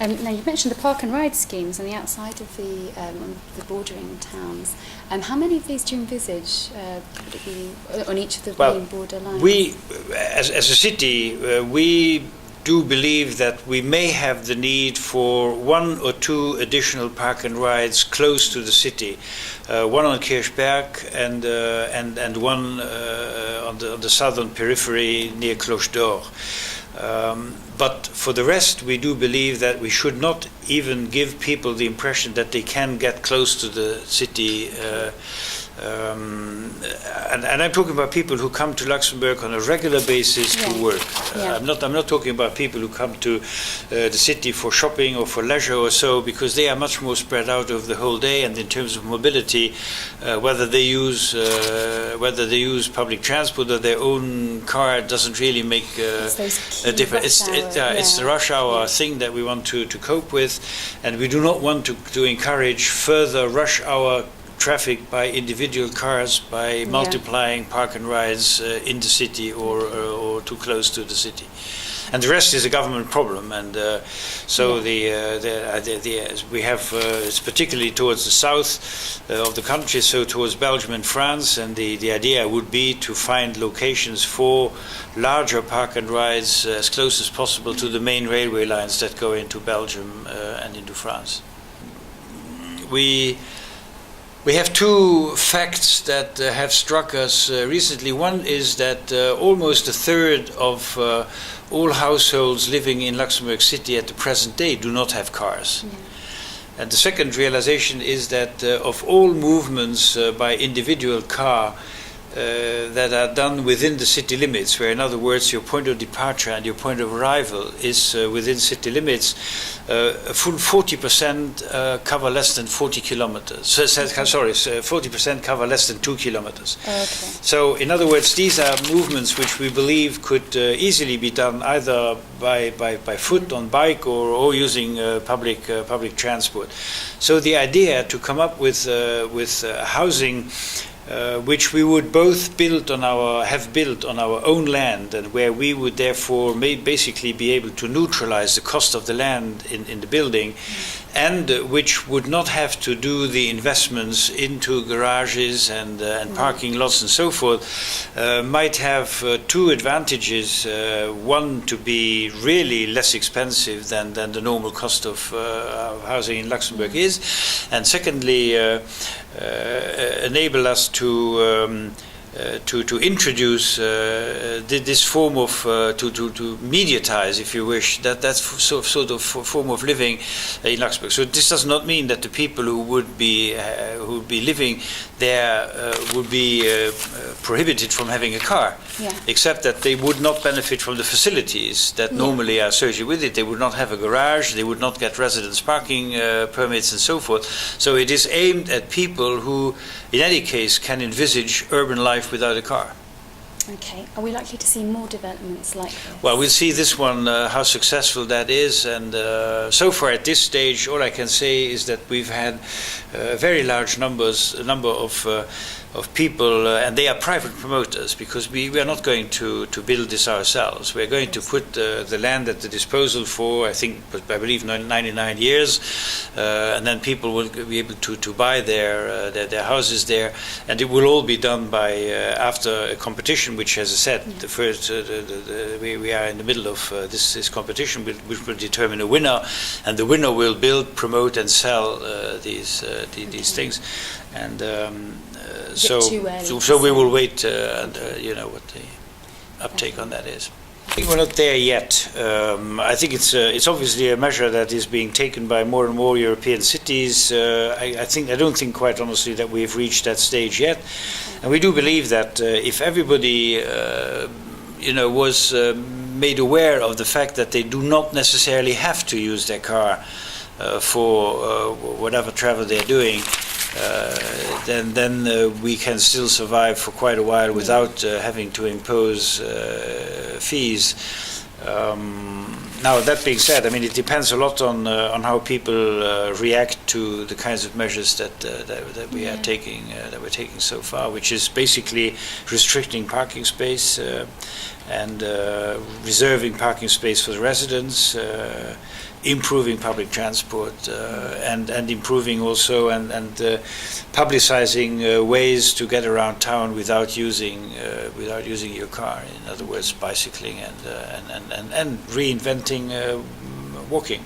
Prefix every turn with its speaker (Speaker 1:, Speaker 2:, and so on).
Speaker 1: Now, you mentioned the park and ride schemes on the outside of the bordering towns. How many of these do you envisage would it be on each of the main border lines?
Speaker 2: We, as a city, we do believe that we may have the need for 1 or 2 additional park and rides close to the city. One on Kirchberg and one on the southern periphery near Cloche d'Or. But for the rest, we do believe that we should not even give people the impression that they can get close to the city. And I'm talking about people who come to Luxembourg on a regular basis to work. I'm not talking about people who come to the city for shopping or for leisure or so, because they are much more spread out over the whole day. And in terms of mobility, whether they use public transport or their own car doesn't really make a difference. It's the rush hour thing that we want to cope with, and we do not want to encourage further rush hour traffic by individual cars by multiplying park and rides in the city or too close to the city. And the rest is a government problem, and we have it's particularly towards the south of the country, so towards Belgium and France, and the idea would be to find locations for larger park and rides as close as possible to the main railway lines that go into Belgium and into France. We have 2 facts that have struck us recently. One is that almost 1/3 of all households living in Luxembourg City at the present day do not have cars. And the second realization is that of all movements by individual car that are done within the city limits, where in other words your point of departure and your point of arrival is within city limits, a full 40% cover less than 40 kilometers. 40% cover less than 2 kilometers.
Speaker 1: Okay.
Speaker 2: So in other words, these are movements which we believe could easily be done either by foot, on bike, or using public transport. So the idea to come up with housing which we would both have built on our own land, and where we would therefore basically be able to neutralize the cost of the land in the building, and which would not have to do the investments into garages and parking lots and so forth, might have 2 advantages. One, to be really less expensive than the normal cost of housing in Luxembourg is, and secondly, enable us to introduce this form of to mediatize, if you wish, that's sort of form of living in Luxembourg. So this does not mean that the people who would be living there would be prohibited from having a car, except that they would not benefit from the facilities that normally are associated with it. They would not have a garage, they would not get residence parking permits and so forth. So it is aimed at people who, in any case, can envisage urban life without a car.
Speaker 1: Okay. Are we likely to see more developments like this? Well,
Speaker 2: we'll see this one, how successful that is. And so far at this stage, all I can say is that we've had very large number of people, and they are private promoters, because we are not going to build this ourselves. We are going to put the land at the disposal for, I believe 99 years, and then people will be able to buy their houses there, and it will all be done by after a competition, which, as I said, the first we are in the middle of this competition, which will determine a winner, and the winner will build, promote, and sell these things, and. So we will wait and what the uptake on that is. I think we're not there yet. I think it's obviously a measure that is being taken by more and more European cities. I don't think, quite honestly, that we've reached that stage yet. And we do believe that if everybody was made aware of the fact that they do not necessarily have to use their car for whatever travel they're doing, then we can still survive for quite a while without having to impose fees. Now, that being said, I mean, it depends a lot on how people react to the kinds of measures that we are taking, that we're taking so far, which is basically restricting parking space and reserving parking space for the residents. improving public transport and improving also and publicizing ways to get around town without using your car. In other words, bicycling and reinventing walking.